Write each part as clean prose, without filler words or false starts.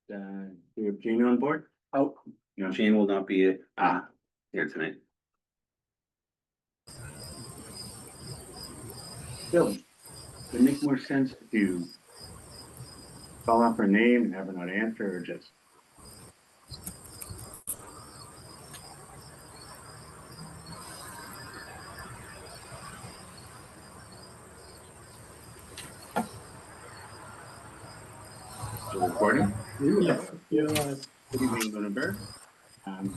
we have Gina on board? Oh, No, Jane will not be here tonight. Bill, would it make more sense if you call out her name and have her not answer, or just? The recording? Yeah. Good evening, Lunenburg.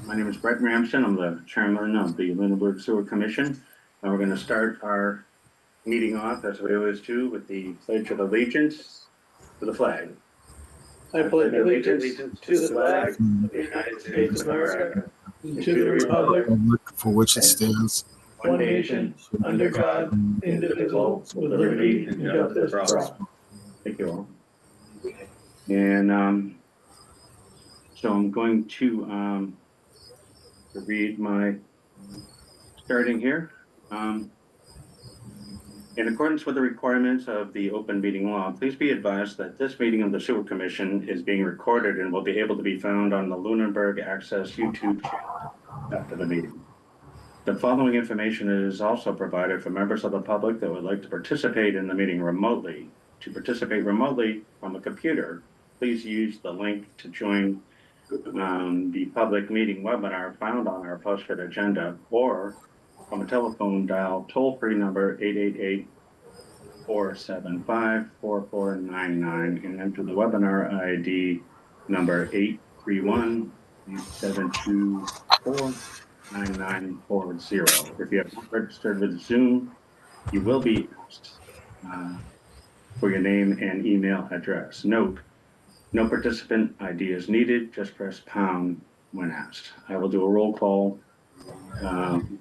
My name is Brett Ramsden. I'm the chairman of the Lunenburg Sewer Commission. And we're going to start our meeting off, as we always do, with the Pledge of Allegiance to the flag. I pledge allegiance to the flag of the United States of America, and to the republic, for which it stands, one nation, under God, indivisible, with liberty and justice for all. Thank you all. And so I'm going to read my starting here. In accordance with the requirements of the open meeting law, please be advised that this meeting of the Sewer Commission is being recorded and will be able to be found on the Lunenburg Access YouTube channel after the meeting. The following information is also provided for members of the public that would like to participate in the meeting remotely. To participate remotely from a computer, please use the link to join the public meeting webinar found on our posted agenda, or from a telephone, dial toll-free number 888-475-4499 and enter the webinar ID number 831-724-9940. If you have not registered with Zoom, you will be asked for your name and email address. Note, no participant ID is needed, just press pound when asked. I will do a roll call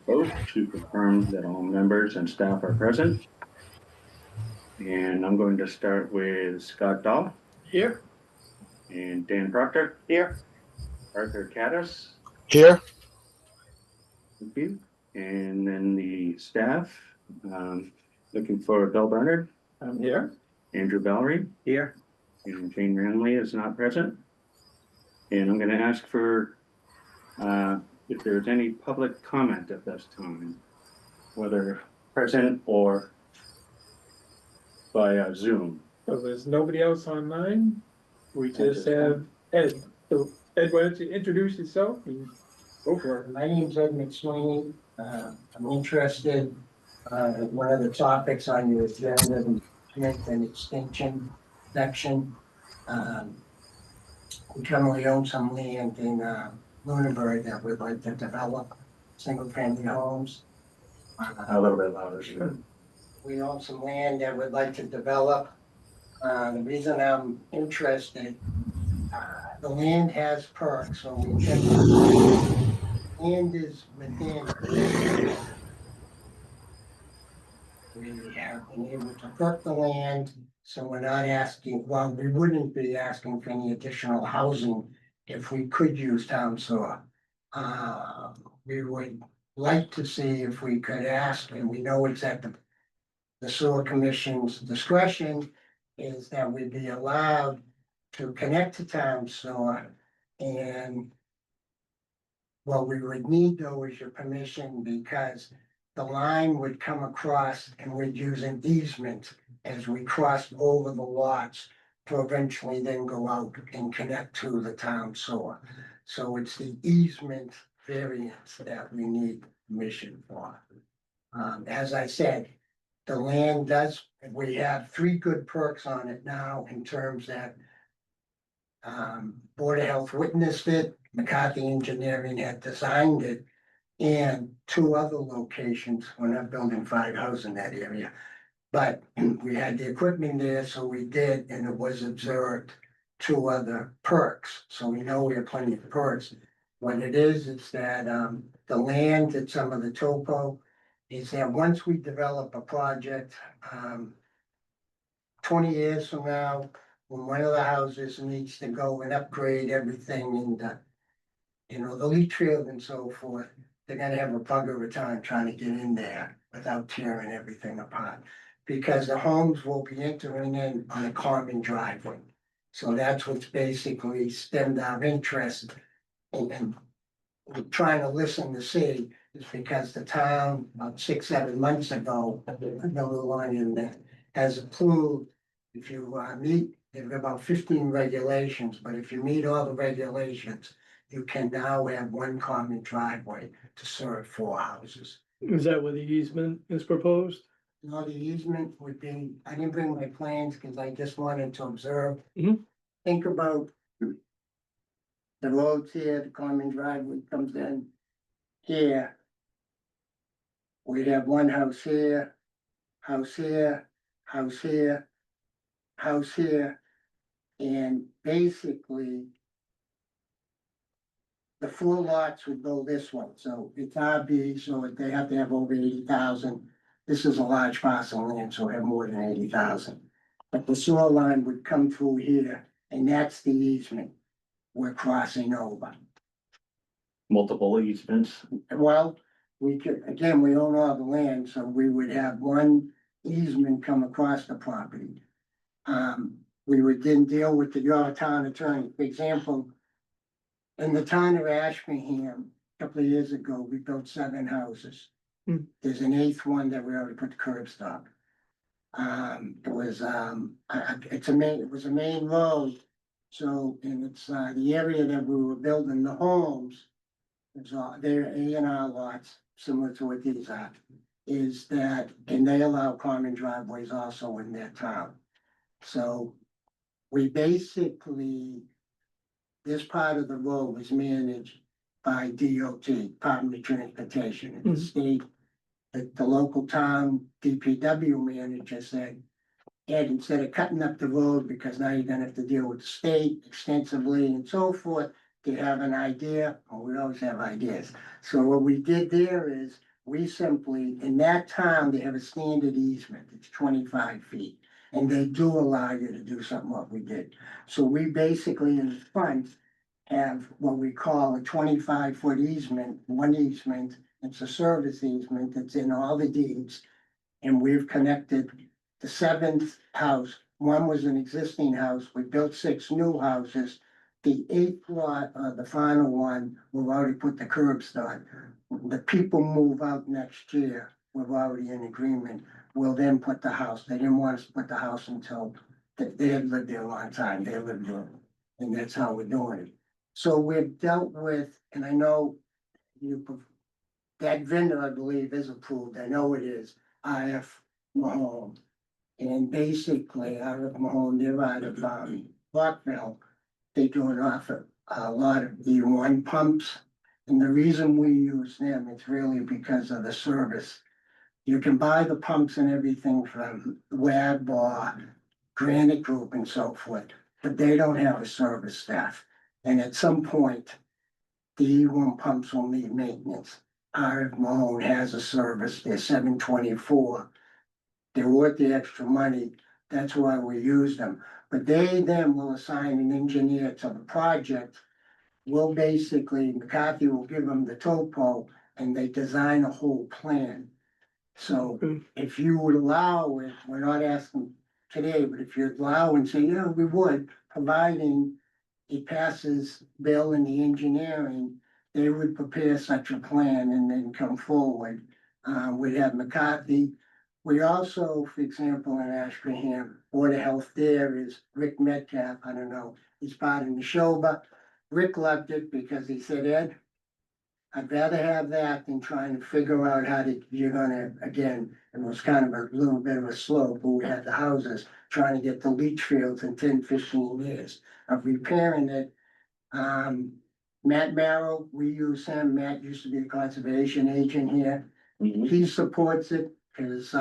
vote to confirm that all members and staff are present. And I'm going to start with Scott Dahl. Here. And Dan Proctor. Here. Arthur Caddis. Here. Thank you. And then the staff, looking for Bill Bernard. I'm here. Andrew Valerie. Here. And Jane Ranley is not present. And I'm going to ask for if there's any public comment at this time, whether present or via Zoom. So there's nobody else online. We just have Ed. So Ed, why don't you introduce yourself and go for it. My name's Ed McSweeney. I'm interested in one of the topics on your agenda, the Smith and Extinction section. We currently own some land in Lunenburg that we'd like to develop single-family homes. A little bit louder, sure. We own some land that we'd like to develop. The reason I'm interested, the land has perks, so we check. Land is within. We have been able to perk the land, so we're not asking, well, we wouldn't be asking for any additional housing if we could use town sewer. We would like to see if we could ask, and we know it's at the sewer commission's discretion, is that we be allowed to connect to town sewer. And what we would need though is your permission, because the line would come across and we'd use an easement as we crossed over the lots to eventually then go out and connect to the town sewer. So it's the easement variance that we need permission for. As I said, the land does, we have 3 good perks on it now in terms that Board of Health witnessed it, McCarthy Engineering had designed it, and 2 other locations. We're not building 5 houses in that area. But we had the equipment there, so we did, and it was observed 2 other perks. So we know we have plenty of perks. What it is, it's that the land at some of the topo is that once we develop a project, 20 years from now, when one of the houses needs to go and upgrade everything and the leach field and so forth, they're gonna have a bugger of a time trying to get in there without tearing everything apart. Because the homes will be entering in on a common driveway. So that's what's basically stemmed our interest in trying to listen to see, is because the town, about 6, 7 months ago, the line that has approved, if you meet, there are about 15 regulations, but if you meet all the regulations, you can now have one common driveway to serve 4 houses. Is that where the easement is proposed? Now, the easement would be, I didn't bring my plans because I just wanted to observe. Mhm. Think about the roads here, the common driveway comes in here. We'd have one house here, house here, house here, house here, and basically the 4 lots would go this way, so it's RB, so they have to have over 80,000. This is a large parcel of land, so we have more than 80,000. But the sewer line would come through here, and that's the easement we're crossing over. Multiple easements. Well, we could, again, we own all the land, so we would have one easement come across the property. We would then deal with your town attorney, for example. In the town of Ashburnham, a couple of years ago, we built 7 houses. Hmm. There's an 8th one that we already put the curb stop. It was, it was a main road. So, and it's, the area that we were building the homes. It's all, they're A&R lots, similar to what these are, is that, and they allow common driveways also in their town. So we basically, this part of the road was managed by DOT, Department of Transportation, and the state. The local town DPW manager said, Ed, instead of cutting up the road, because now you're gonna have to deal with the state extensively and so forth, do you have an idea? Well, we always have ideas. So what we did there is, we simply, in that town, they have a standard easement, it's 25 feet. And they do allow you to do something what we did. So we basically in the front have what we call a 25-foot easement, one easement. It's a service easement that's in all the deeds. And we've connected the 7th house. One was an existing house. We built 6 new houses. The 8th lot, the final one, we've already put the curbs on. The people move out next year. We're already in agreement. We'll then put the house. They didn't want us to put the house until they had lived there a long time. They lived there. And that's how we're doing it. So we've dealt with, and I know that vendor, I believe, is approved. I know it is, IF Mahone. And basically, IF Mahone, they're out of Rockville. They do an offer, a lot of E1 pumps. And the reason we use them, it's really because of the service. You can buy the pumps and everything from Webb or Granite Group and so forth, but they don't have a service staff. And at some point, the E1 pumps will need maintenance. RF Mahone has a service, they're 724. They're worth the extra money, that's why we use them. But they then will assign an engineer to the project. We'll basically, McCarthy will give them the topo and they design a whole plan. So if you would allow it, we're not asking today, but if you allow and say, yeah, we would, providing it passes Bill and the engineering, they would prepare such a plan and then come forward. We'd have McCarthy. We also, for example, in Ashburnham, Board of Health there is Rick Metcalf, I don't know, he's part of Neshoba. Rick loved it because he said, Ed, I'd rather have that than trying to figure out how to, you're gonna, again, it was kind of a little bit of a slope, but we had the houses, trying to get the leach fields in 10, 15 years of repairing it. Matt Barrow, we use him, Matt used to be a conservation agent here. He supports it, because,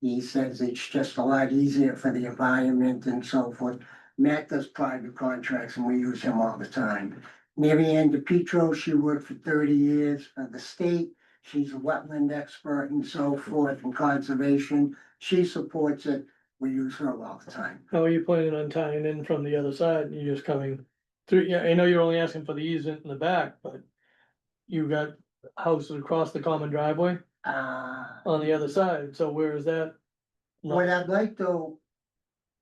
he says it's just a lot easier for the environment and so forth. Matt does private contracts and we use him all the time. Mary Ann DePietro, she worked for 30 years for the state. She's a wetland expert and so forth and conservation. She supports it. We use her all the time. How are you planning on tying in from the other side? You're just coming through, yeah, I know you're only asking for the easement in the back, but you got houses across the common driveway on the other side, so where is that? What I'd like though,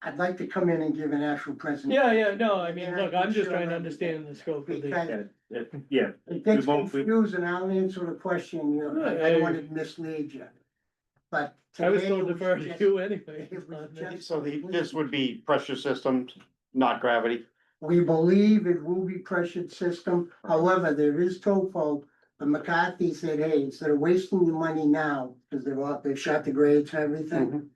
I'd like to come in and give an actual presentation. Yeah, no, I mean, And I look, can I'm just show trying to everything. understand the scope of the. Because Yeah, it gets We won't- we- confusing, I'll answer the question, you know, I don't wanna mislead you. But I was today told it defer was to just- you anyway. it was just- So this would be pressure systems, not gravity. We believe it will be pressured system, however, there is topo. But McCarthy said, hey, instead of wasting your money now, cause they've shot the grades and everything.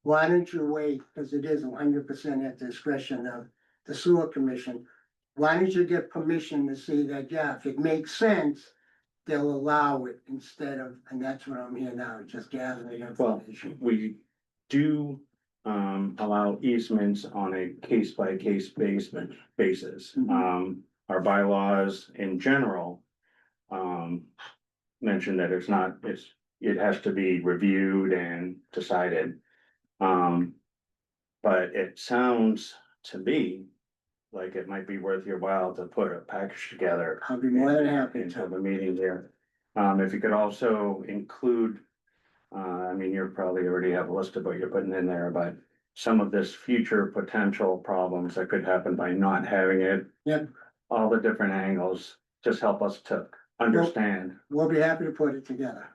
Why don't you wait, cause it is 100% at the discretion of the sewer commission. Why don't you get permission to see that, yeah, if it makes sense, they'll allow it instead of, and that's what I'm here now, just gathering well, information. we do allow easements on a case by case basis. Mhm. Our bylaws in general mention that it has to be reviewed and decided. But it sounds to me like it might be worth your while to put a package together I'll be more than happy into to. the meeting here. If you could also include, I mean, you probably already have a list of what you're putting in there, but some of this future potential problems that could happen by not having it. Yep. All the different angles, just help us to understand. We'll be happy to put it together.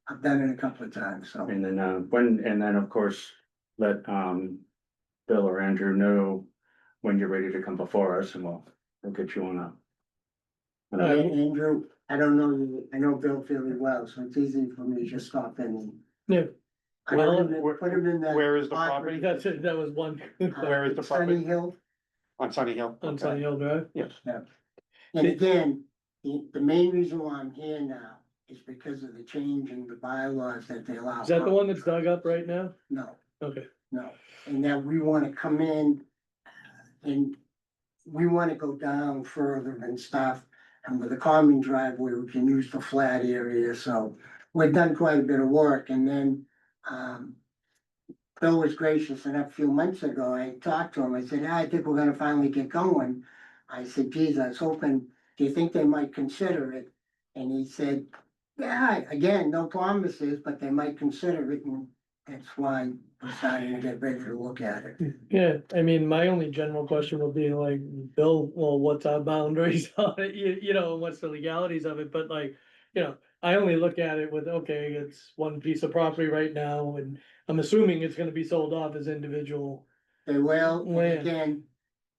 I've done it a couple of times, so. And then, and then, of course, let, Bill or Andrew know when you're ready to come before us and we'll get you on And Andrew, I don't know you, I know Bill fairly well, so it's easy for me to just stop in and. Yeah. I Well, put him in that. Where is the property? That's it, that was one. Where is the Sunny property? Hill, On Sunny Hill? On Okay. Sunny Hill Drive. Yes. and again, the main reason why I'm here now is because of the change in the bylaws that they allow. Is that the one that's dug up right now? No, Okay. no, and that we wanna come in and we wanna go down further and stuff. And with a common driveway, we can use the flat area, so we've done quite a bit of work, and then, Bill was gracious enough a few months ago, I talked to him, I said, I think we're gonna finally get going. I said, geez, I was hoping, do you think they might consider it? And he said, yeah, again, no promises, but they might consider it, and that's why we're starting to get ready to look at it. Yeah, I mean, my only general question would be like, Bill, well, what's our boundaries on it? You know, what's the legalities of it? But like, you know, I only look at it with, okay, it's one piece of property right now, and I'm assuming it's gonna be sold off as individual. They will, and Land. again,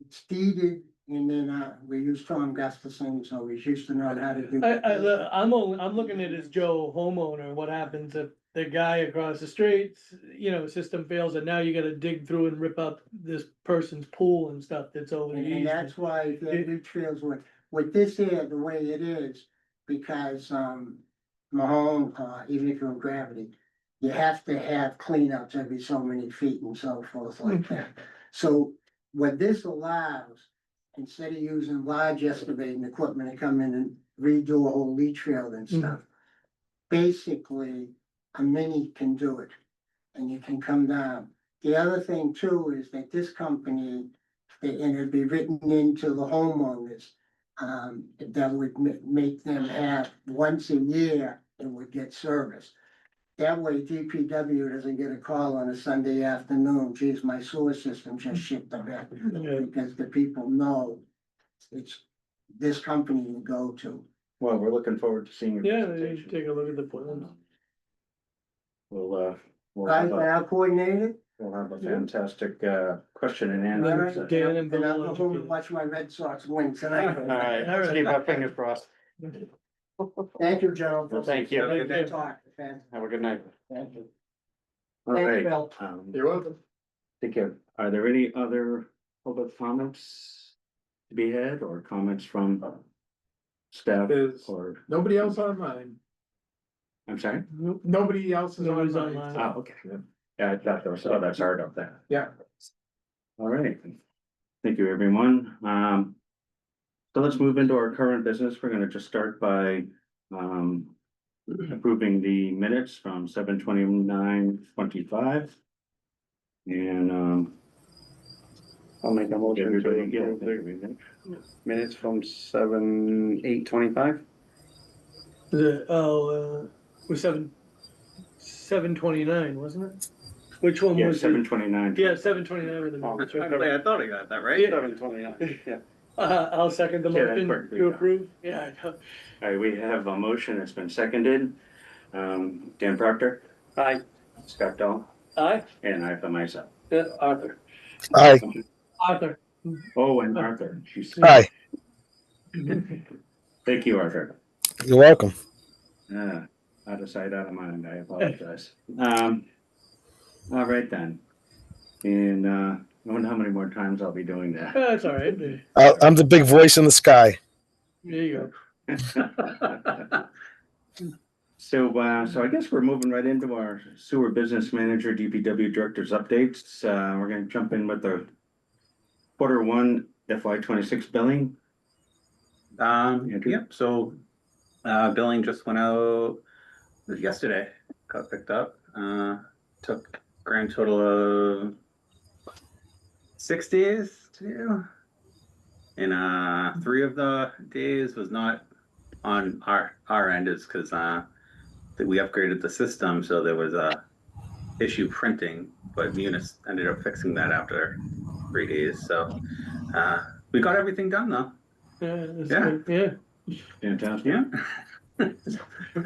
it's deeded, and then, we use Tom Gustafson, so he's used to know how to do. I'm looking at it as Joe homeowner, what happens if the guy across the street, you know, system fails and now you gotta dig through and rip up this person's pool and stuff that's over the And easement. that's why the new trails with this here, the way it is, because, Mahone, even if you're in gravity, you have to have cleanouts every so many feet and so forth like that. So what this allows, instead of using large excavating equipment to come in and redo a whole leach field and stuff, basically, a mini can do it, and you can come down. The other thing too is that this company, and it'd be written into the homeowners, that would make them have once a year, it would get service. That way DPW doesn't get a call on a Sunday afternoon, geez, my sewer system just shipped a bit, Yeah. because the people know it's this company you go to. Well, we're looking forward to seeing your Yeah, you presentation. take a look at the plans. We'll Guys, have are coordinated? a fantastic, question and All answer right. session. Dan and And I'll Bill. go home and watch my Red Sox win tonight. All right, let's keep our fingers crossed. Thank you, Joe. Well, thank you. Good talk, man. Have a good night. Thank you. All Thank you, right, Bill. You're welcome. take care. Are there any other public comments to be had or comments from staff There's or, nobody else online. I'm sorry? Nobody else is Nobody's online. online. Oh, okay. Yeah, that's hard up there. Yeah. All right. Thank you, everyone. So let's move into our current business. We're gonna just start by, approving the minutes from 7/29/25. And, I'll make a motion to everybody, yeah, approve there the we go. minutes from 7/8/25. Was 7/29, wasn't it? Which one Yeah, was it? 729. Yeah, 729 with the minutes, right? I thought I got that right. 7:29, yeah. I'll second the Yeah, that's motion perfectly to fine. approve. Yeah. All right, we have a motion that's been seconded. Dan Proctor, Aye. Scott Dahl, Aye, and I for myself. Arthur. Aye. Arthur. Oh, and Arthur. Jeez. Aye. Thank you, Arthur. You're welcome. Out of sight, out of mind. I apologize. All right then. And I wonder how many more times I'll be doing that. That's all right. There I'm the big voice in the sky. you go. So I guess we're moving right into our sewer business manager, DPW director's updates. We're gonna jump in with the Q1 FY26 billing. Andrew? Yep, so, billing just went out it was yesterday, got picked up, took grand total of 6 days to do. And, 3 of the days was not on our end is because, that we upgraded the system, so there was a issue printing, but Munis ended up fixing that after 3 days, so, we got everything done though. Yeah, that's Yeah. good. Yeah. Fantastic. Yeah.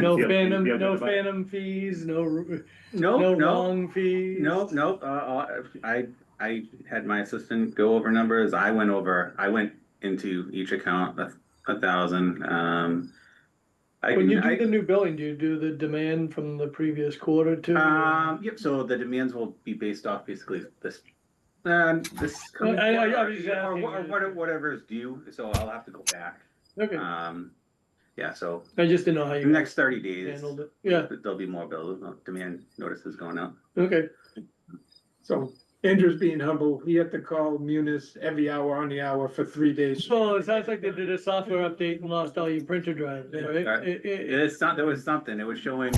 No Feel- phantom, feel no good about it? phantom fees, no No, wrong fees. Nope. I had my assistant go over numbers. I went into each account a 1,000. When you do the new billing, do you do the demand from the previous quarter too? Yep. So the demands will be based off basically this coming I quarter, was just asking, or whatever is due. So I'll have to go back. Okay, Yeah. So I just didn't know how the you next 30 days, handled it. Yeah, there'll be more demand notices going out. okay. So Andrew's being humble. He had to call Munis every hour on the hour for 3 days. So it sounds like they did a software update and lost all your printer drives, right? It's not, there was something, it was showing,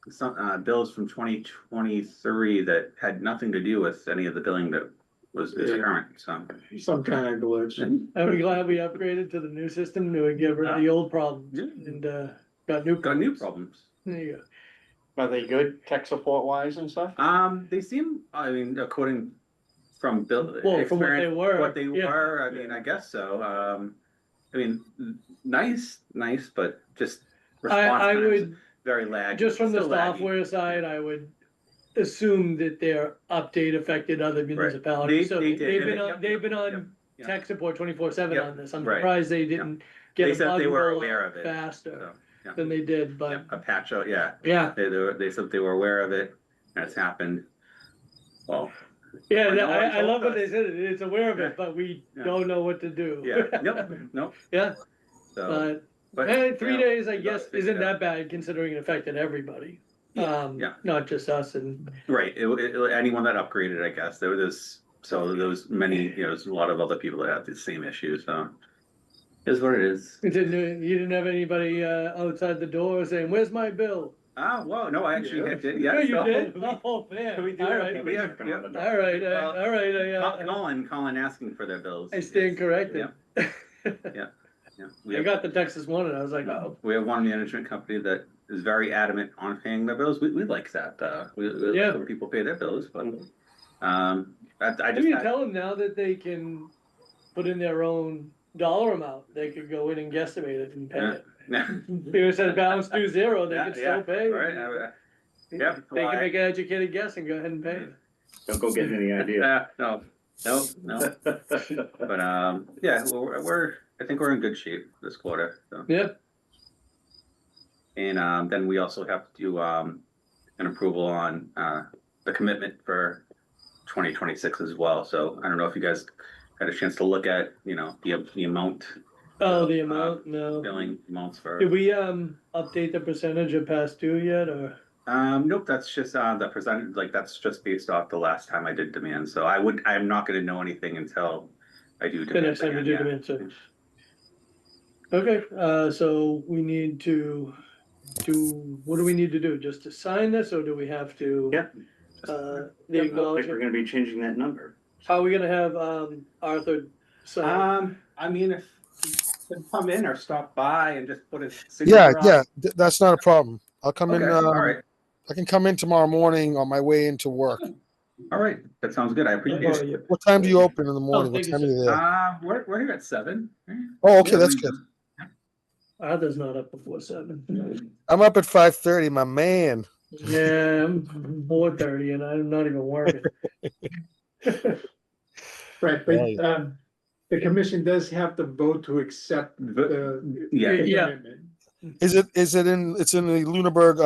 some, bills from 2023 that had nothing to do with any of the billing that is Yeah. current, so. Some kind of glitch. I'm glad we upgraded to the new system to get rid of the old problems Yeah. and, got new. Got new problems. There you go. Are they good tech support wise and stuff? They seem, I mean, according from bill. Well, from what they experience, were, What they yeah. were, I mean, I guess so, I mean, nice, but just. response I times would, Very lag. just from the still laggy. software side, I would assume that their update affected other municipalities. So They did, they've and been it- on, yep, they've been yep, on yep. tech support 24/7 Yep, on this. I'm right. surprised they didn't get They a said they were bug aware of it. faster So, yeah. than they did, but Yeah, a patch out, yeah. yeah. They said they were aware of it, and it's happened. Well, Yeah, Or no one I love told what they us. said, it's aware of it, but we Yeah. don't know what to do. yeah, nope. Yeah, So, but, hey, 3 you know, days, I we got guess, it figured isn't out. that bad considering it affected everybody. Yeah. Not just us and, Right, anyone that upgraded, I guess, there was many, there's a lot of other people that had the same issue, so. Is what it is. you didn't have anybody, outside the door saying, where's my bill? Well, no, I actually Yeah. did, Yeah, yeah. you so- did? Oh, man, We do, all right, we have, yeah. all right, Well, all right, Colin asking for their bills. I stand corrected. Yeah. We I have- got the text this morning, I was like, oh, We have one management company that is very adamant on paying their bills. We like that. We Yeah. like when people pay their bills, but I you just can tell them now that they can put in their own dollar amount, they could go in and guesstimate it and pay it. If it says balance due 0, they could still pay. Right. Yeah. They can make an educated guess and go ahead and pay it. Don't go getting any idea. No. But yeah, I think we're in good shape this quarter. So. Yeah, And then we also have to do an approval on the commitment for 2026 as well. So I don't know if you guys had a chance to look at, the amount, oh, the amount, no. billing amounts for. Did we, update the percentage of past due yet, or? Nope, that's just the percentage, like that's just based off the last time I did demand. So I'm not gonna know anything until I do The demand. next time you do again, demand, so. Okay, so we need to what do we need to do? Just to sign this, or do we have to? Yeah. The Looks like we're acknowledgement, gonna be changing that number. how are we gonna have, Arthur sign? I mean, if you could come in or stop by and just put a Yeah, signature on. yeah, that's not a problem. I'll come in. Okay, all right. I can come in tomorrow morning on my way into work. All right, that sounds good. I appreciate Oh, it. yeah. What time do you open in the morning? What thank you, time are you sir. there? We're here at 7. Oh, okay, that's good. Arthur's not up before 7. I'm up at 5:30, my man. Yeah, I'm 4:30 and I'm not even working. Right, Right. but, the commission does have to vote to accept the. Yeah. the Yeah. commitment. It's in the Lunenburg,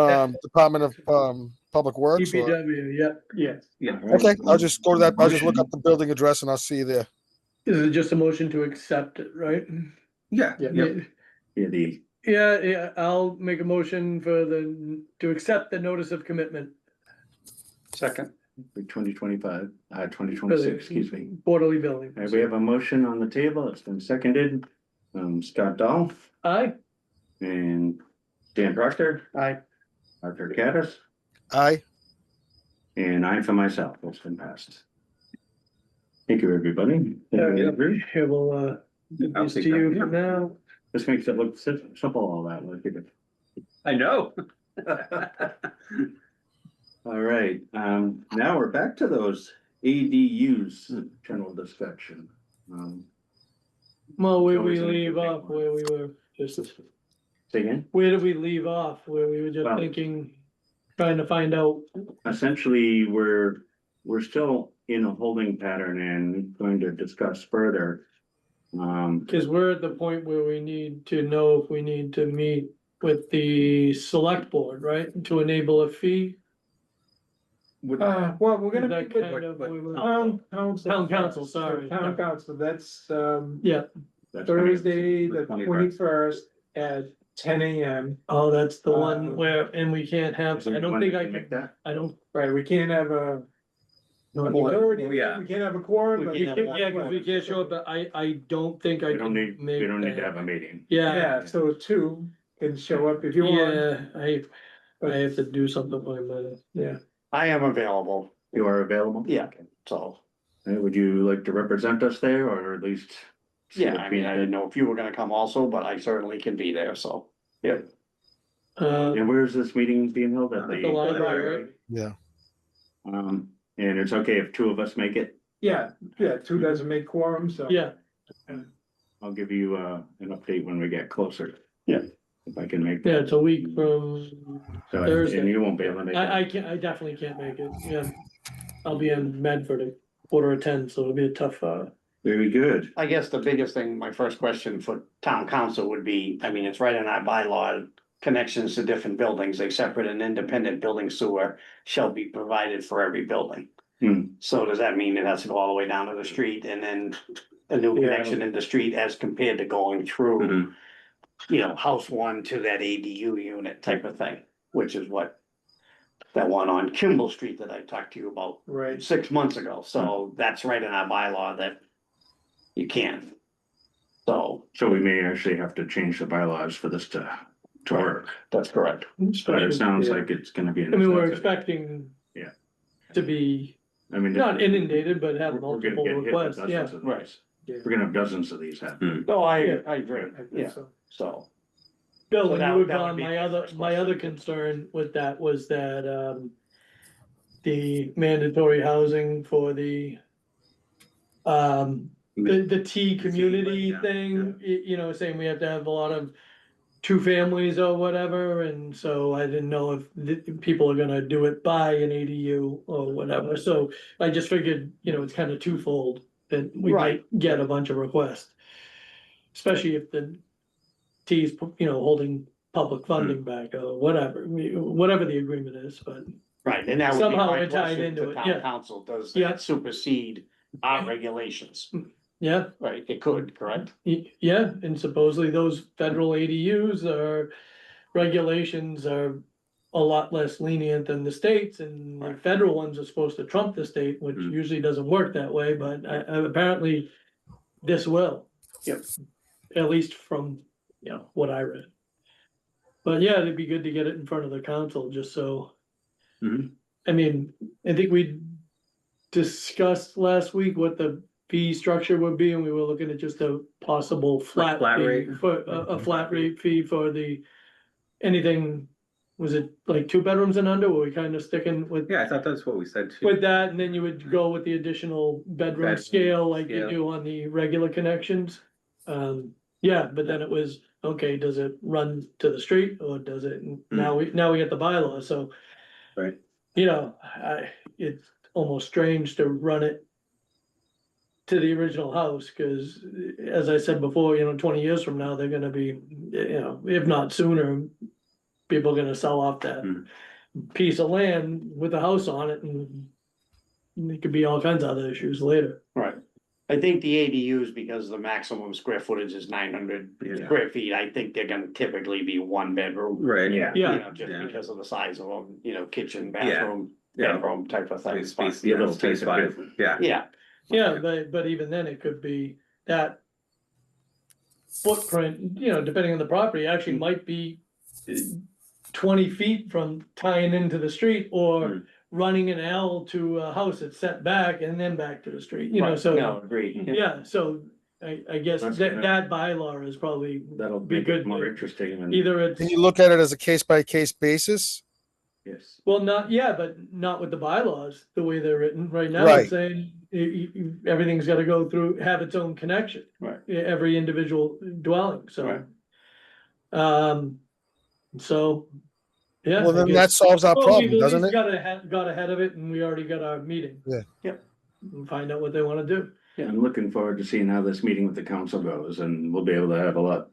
Department of, Public Works or? DPW, yeah. Yes, Yeah. Okay, I'll just go to that. I'll just look up the building address and I'll see you there. Is it just a motion to accept it, right? Yeah. Yeah. Yep. Yeah, the, Yeah, I'll make a motion to accept the notice of commitment. Second. for 2025, for the 2026, excuse me. Quarterly billing. All right, we have a motion on the table. It's been seconded. Scott Dahl Aye, and Dan Proctor, Aye. Arthur Caddis, Aye. and I for myself. It's been passed. Thank you, everybody. here we'll, give I'll these to take that, you yeah. for now. This makes it look simple, all that. Look at it. I know. All right, now we're back to those ADUs, general discussion. Well, where we Always an leave interesting off, one. where we were just, Say again? where did we leave off, where we were just Well- thinking, trying to find out. Essentially, we're still in a holding pattern and going to discuss further. Cause we're at the point where we need to know if we need to meet with the select board, right, to enable a fee. well, we're gonna That be kind with of, we were- town council. Town council, sorry. Town council, that's, Yeah, that's coming- Thursday, the 21st. 21st at 10 AM. oh, that's the one where, and we can't have, Is I there don't anyone think that I can make can, that? I don't. Right, we can't have a. Well, yeah. We can't have a quorum, but. Yeah, cause we can't show up, but I don't think I We don't can need, make. we don't need to that. have a meeting. Yeah, Yeah, so 2 can show up if you want. yeah, I have to do something for my, Yeah. I am available, You are available? yeah, so, Would you like to represent us there or at least? see yeah, what's I being mean, I didn't know if you were gonna come also, but I certainly can be there, so. And where's this meeting being held at? the library. Yeah. And it's okay if 2 of us make it? Yeah, 2 doesn't make quorum, so. Yeah, I'll give you an update when we get closer. Yeah. If I can make. yeah, it's a week from, So, Thursday. and you won't be able to make it. I can't, I definitely can't make it, yeah. I'll be in Medford at 9:45, so it'll be a tough, Very good. I guess the biggest thing, my first question for town council would be, I mean, it's right in our bylaw. Connections to different buildings, a separate and independent building sewer shall be provided for every building. Hmm. So does that mean it has to go all the way down to the street and then a new Yeah. connection in the street as compared to going through? Mhm. You know, house one to that ADU unit type of thing, which is what. That one on Kimball Street that I talked to you about Right, 6 months ago, so that's right in our bylaw that. You can. So, So we may actually have to change the bylaws for this to work, that's correct. but it sounds Yeah. like it's gonna be. a I mean, we're necessity. expecting. Yeah. To be I mean. not inundated, but have we're gonna multiple get hit with requests, dozens yeah. of these. Right. Yeah. We're gonna have dozens of these happen. No, I Yeah. agree, I think yeah, so. so. Bill, So and that- you were that would gone, be my my other, first my other question. concern with that was that, the mandatory housing for the. The T community breakdown, thing, you know, saying we have to have a lot of. 2 families or whatever, and so I didn't know if people are gonna do it by an ADU or whatever, so I just figured, you know, it's kind of twofold. That we might get a bunch of requests. Especially if the T's, you know, holding public funding back or whatever, whatever the agreement is, but. Right, and that would be Somehow my we're tied question into to it, town yeah. council, does Yeah. that supersede our regulations? Yeah, Right, it could, correct? yeah, and supposedly those federal ADUs are, regulations are a lot less lenient than the states, and the Right. federal ones are supposed to trump the state, which Mhm. usually doesn't work that way, but apparently this will. Yep. At least from, you know, what I read. But yeah, it'd be good to get it in front of the council, just so. Mhm. I mean, I think we discussed last week what the fee structure would be, and we were looking at just a possible flat flat fee rate. for a flat rate fee for the anything was it like 2 bedrooms and under? Were we kind of sticking with? Yeah, I thought that's what we said too. With that, and then you would go with the additional bedroom Bedroom scale like you scale. do on the regular connections. Yeah, but then it was, okay, does it run to the street or does it, now we get the bylaw, so. Right. You know, it's almost strange to run it to the original house, cause as I said before, 20 years from now, they're gonna be, if not sooner, people are gonna sell off that piece of land with a house on it, and it could be all kinds of other issues later. Right. I think the ADUs, because the maximum square footage is 900 Yeah. square feet, I think they're gonna typically be 1 bedroom. Right. Yeah. Yeah. Just Yeah. because of the size of them, kitchen, Yeah. bathroom, Yeah. bedroom type of thing. Space, Yeah, you know, those space types of wise, different- yeah. Yeah, Yeah, but even then, it could be that footprint, depending on the property, actually might be 20 feet from tying into the street or running an L to a house that's set back and then back to the street, Right. so. No, agreed. Yeah, so I guess That's that, gonna- that bylaw is probably That'll be be good. good, more interesting and. either it's, Can you look at it as a case by case basis? Yes. well, but not with the bylaws, the way they're written right now, Right. it's saying everything's gotta go through, have its own connection. Right. Every individual dwelling, so. Right. So, yeah. Well, I then guess- that solves our Well, problem, we've at doesn't least it? got ahead of it and we already got our meeting. Yeah. Yep. And find out what they wanna do. Yeah, I'm looking forward to seeing how this meeting with the council goes, and we'll be able to have a lot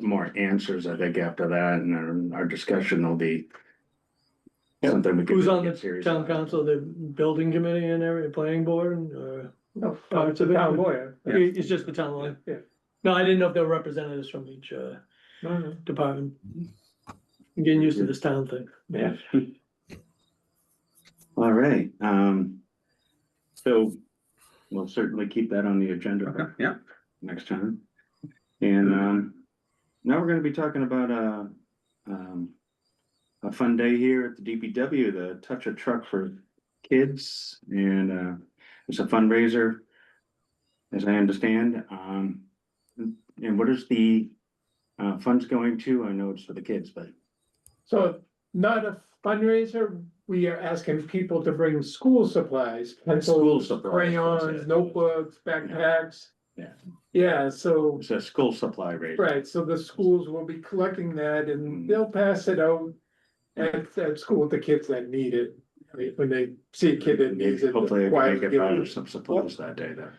more answers, I think, after that, and our discussion will be. Something we can. Who's on get the serious town about. council, the building committee and every planning board, or? No, Parts of it. town lawyer. It's just the town line. Yeah. No, I didn't know if there were representatives from each, No. department. I'm getting used to this town thing. Yeah. All right, so we'll certainly keep that on the Okay, agenda yeah. next time. And, now we're gonna be talking about, a fun day here at the DPW, the Touch a Truck for Kids, and, it's a fundraiser, as I understand, and what is the, funds going to? I know it's for the kids, but. So not a fundraiser, we are asking people to bring school supplies, School pencils, supplies, crayons, yeah. notebooks, backpacks. Yeah. Yeah, so, It's a school supply rate. right, so the schools will be collecting that and they'll pass it out at school with the kids that need it. When they see a kid that needs it. Hopefully I requires can make to it give out it. of some supplies that day then.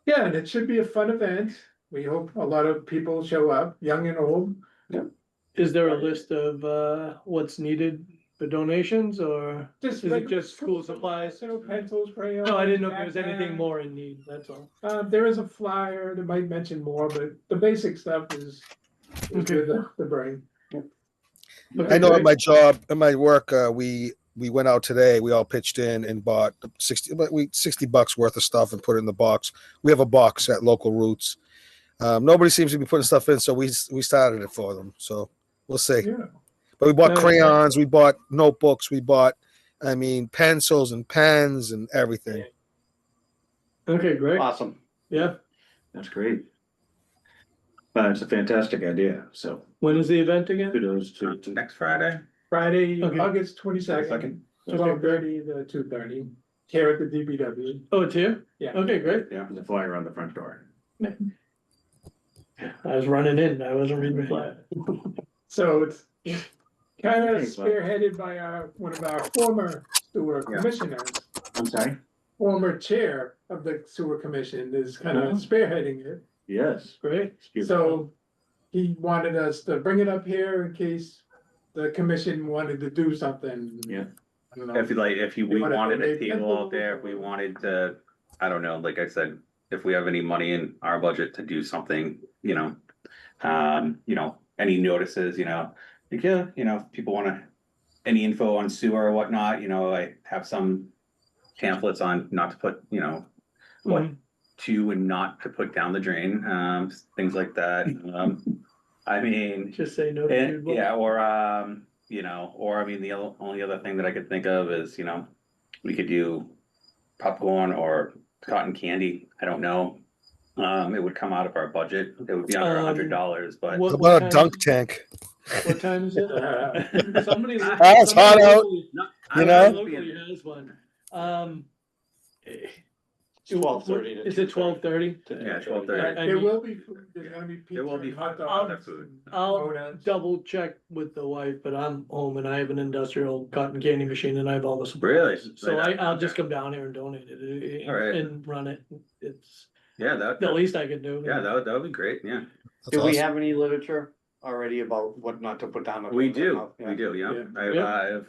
Yeah, and it should be a fun event. We hope a lot of people show up, young and old. Is there a list of, what's needed for donations, or? Just Is it like just school supplies? Pencils, crayons. No, I didn't know if there was anything backpacks. more in need, that's all. There is a flyer that might mention more, but the basic stuff is Okay. the brain. I know at my job, at my work, we went out today, we all pitched in and bought $60 worth of stuff and put it in the box. We have a box at Local Roots. Nobody seems to be putting stuff in, so we started it for them, so we'll see. Yeah. But we bought Yeah. crayons, we bought notebooks, we bought, pencils and pens and everything. Okay, great, Awesome. yeah. That's great. It's a fantastic idea, so When is the event again? kudos to. Next Friday. Friday, Okay. August 22nd, 12:30 to 2:30, here at the DPW. Oh, it's here? Yeah. Okay, great. Yeah, the flyer on the front door. I was running in, I wasn't reading the flyer. So it's kind of Okay, well- spearheaded by one of our former sewer Yeah. commissioners. I'm sorry? Former chair of the sewer commission is kind Oh. of spearheading it. Yes. Great. So he wanted us to bring it up here in case the commission wanted to do something. Yeah. I don't know. If we You wanna wanted a donate table pencils? out there, if we wanted to, I don't know, like I said, if we have any money in our budget to do something, any notices, like, yeah, if people wanna, any info on sewer or whatnot, I have some pamphlets on not to put, what Mhm. to and not to put down the drain, things like that. Just say no. to And, people. yeah, or the only other thing that I could think of is, we could do popcorn or cotton candy, I don't know. It would come out of our budget, it would be under $100, but What How about a kind- dunk tank? What time is it? Somebody. It's hot somebody out, locally- you know? somebody Locally has one. It's 12:30 to Is it 12:30? Yeah, 12:30. I There mean- will be food, there's gonna be pizza. There will be and hot other dogs food. and I'll donuts. double check with the wife, but I'm home and I have an industrial cotton candy machine and I have all the supplies. Really? So Right on. I'll just come down here and donate it All right. and run it. It's Yeah, the least I can do. yeah, that would be great, yeah. That's Do we awesome. have any literature already about what not to put down? the We toilet? do, No, we do, yeah. Yeah. I have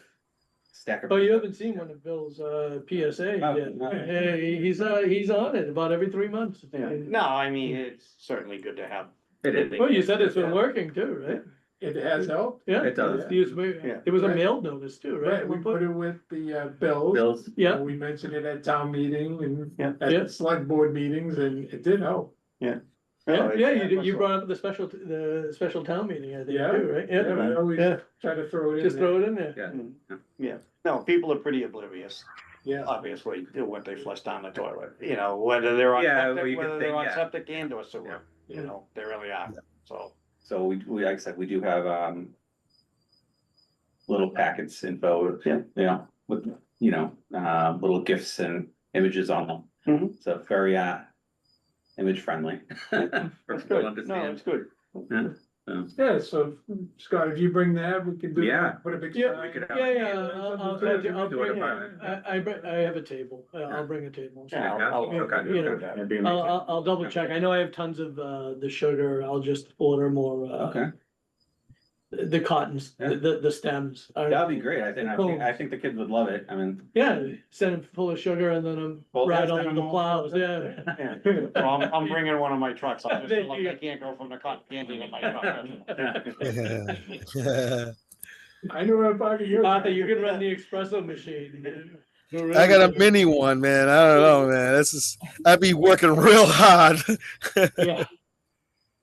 stack of. Oh, you haven't seen one of Bill's PSA Oh, yet? no. Hey, he's on it about every 3 months. Yeah, no, I mean, it's certainly good to have. It is. Well, you said it's been working too, right? It has helped, Yeah. It does. Yeah. It was a Right. mail notice too, right? right, we put it with the bills. Bills, Yeah, We mentioned it at town meeting and Yeah. at Yeah. select board meetings and it did help. yeah, Oh, yeah, it's- you brought up the special town meeting, I think, Yeah. too, right? Yeah, Yeah, I always yeah, try to throw it in just there. throw it in there. yeah. Yeah, no, people are pretty oblivious, Yeah, obviously, to what they flush down the toilet, you know, whether they're on Yeah, well, septic, you could whether they're think, on yeah. septic and or sewer, you Yeah. know, they really are, so. So we, like I said, we do have, little packets info. Yeah. You know, with, you know, little gifs and images on them. Mhm. So very, image friendly. For That's people to good, no, understand. it's good. yeah, so Scott, if you bring that, we can do. Yeah. Put a big. Yeah, sign. we could have- Yeah, I'll bring Do it it. apart. I have a table. I'll bring a table. Yeah, Okay. You know, That'd be I'll, amazing. I'll double check. I know I have tons of, the sugar. I'll just order more, Okay, the cottons, Yeah. the stems. that'd be great. I think the kids would love it. I mean. Yeah, send them full of sugar and then Well, ride that's on down the all- plows, yeah. Yeah, well, I'm bringing one of my trucks, I There just, like, you I can't go from the cotton candy to my truck. I know where I'm parking your. Arthur, you can run the espresso machine. I got a mini one, man. I don't know, man. I'd be working real hard. Yeah.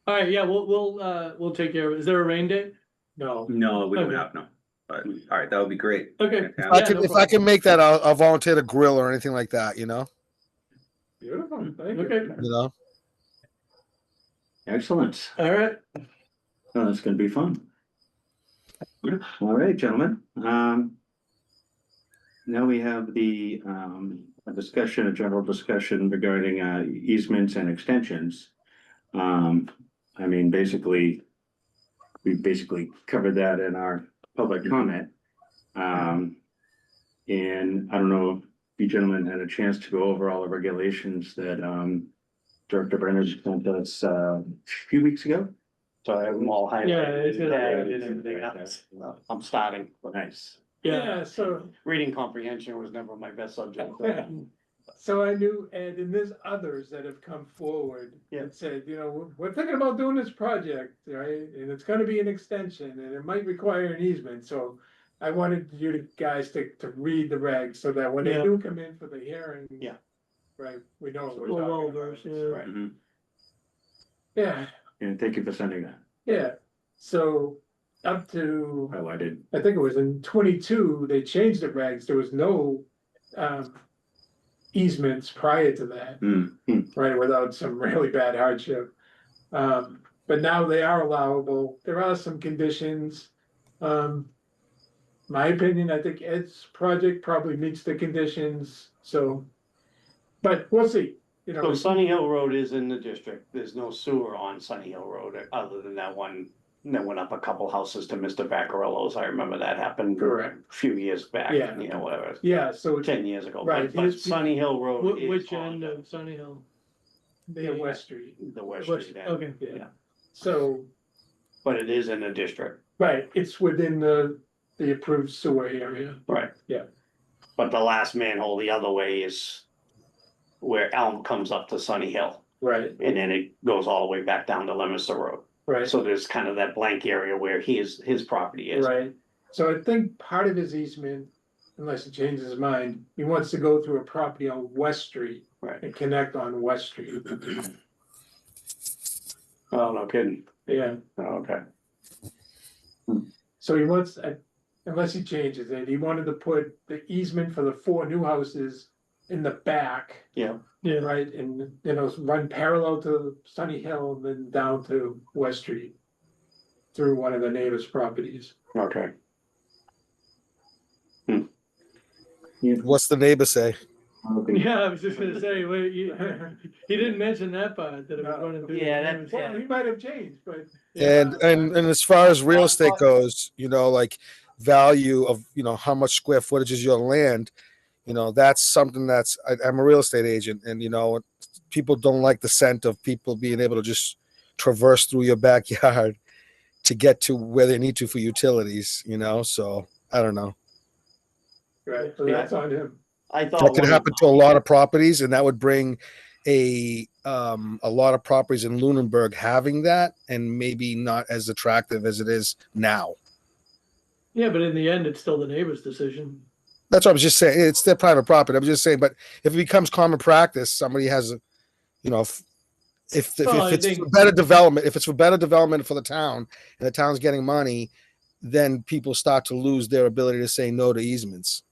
All right, yeah, we'll take care of it. Is there a rain date? No, No, we don't Okay. have, no. But, all right, that would be great. Okay. Yeah. If I can make that, I'll volunteer to grill or anything like that, you know? beautiful, thank you. Okay, You know? Excellent. all right. Oh, that's gonna be fun. All right, gentlemen, now we have a general discussion regarding, easements and extensions. I mean, we basically covered that in our public comment. And I don't know if you gentlemen had a chance to go over all the regulations that, Director Brenner sent us, a few weeks ago. So I have them all Yeah, highlighted, it's good. tagged and everything else. I'm starting, Nice. Yeah, So, reading comprehension was never my best subject. so I knew, Ed, and there's others that have come forward Yeah. and said, you know, we're thinking about doing this project, right? And it's gonna be an extension and it might require an easement, so I wanted guys to read the regs so that when they Yeah. do come in for the hearing. Yeah. Right, we know what We're we're well talking about. versed, yeah. Right. Mhm. Yeah, And thank you for sending that yeah, so up to, highlighted. I think it was in 22, they changed the regs, there was no easements prior to that. Right, without some really bad hardship. But now they are allowable, there are some conditions. My opinion, I think Ed's project probably meets the conditions, so. But we'll see, you So know, Sunny Hill Road is in the district, there's no sewer on Sunny Hill Road, other than that one. That went up a couple houses to Mr. Vaccarello's, I remember that happened. Correct. A few years back, Yeah. you know, whatever, yeah, so 10 years ago, Right, but it's- Sunny Hill Road is Which on end of Sunny Hill? the West Street, the west West- street end. Okay. yeah. So, But it is in the district, right, it's within the approved sewer area, right? Yeah. But the last manhole the other way is where Elm comes up to Sunny Hill, right, and then it goes all the way back down to Leominster Road. right. So there's kind of that blank area where his property is. Right, so I think part of his easement, unless he changes his mind, he wants to go through a property on West Street. Right. And connect on West Street, Oh, no kidding, yeah, oh, okay, so he wants, unless he changes it, he wanted to put the easement for the 4 new houses in the back. yeah, Yeah, Right, and, you know, run parallel to Sunny Hill and then down to West Street. through one of the neighbors' properties. Okay. What's the neighbor say? Yeah, I was just gonna say, wait, he didn't mention that part, that it was running through. Yeah, the that's- neighbor's- Well, he might have changed, but. And as far as real estate goes, you know, like value of, you know, how much square footage is your land, you know, that's something that's, I'm a real estate agent, and you know, people don't like the scent of people being able to just traverse through your backyard to get to where they need to for utilities, you know, so I don't know. Right, so that's on him. I thought. That could one of- happen to a lot of properties, and that would bring a lot of properties in Lunenburg having that, and maybe not as attractive as it is now. Yeah, but in the end, it's still the neighbor's decision. That's what I was just saying. It's their private property. I'm just saying, but if it becomes common practice, somebody has a, you know, if Well, I it's think- for better development, if it's for better development for the town, and the town's getting money, then people start to lose their ability to say no to easements.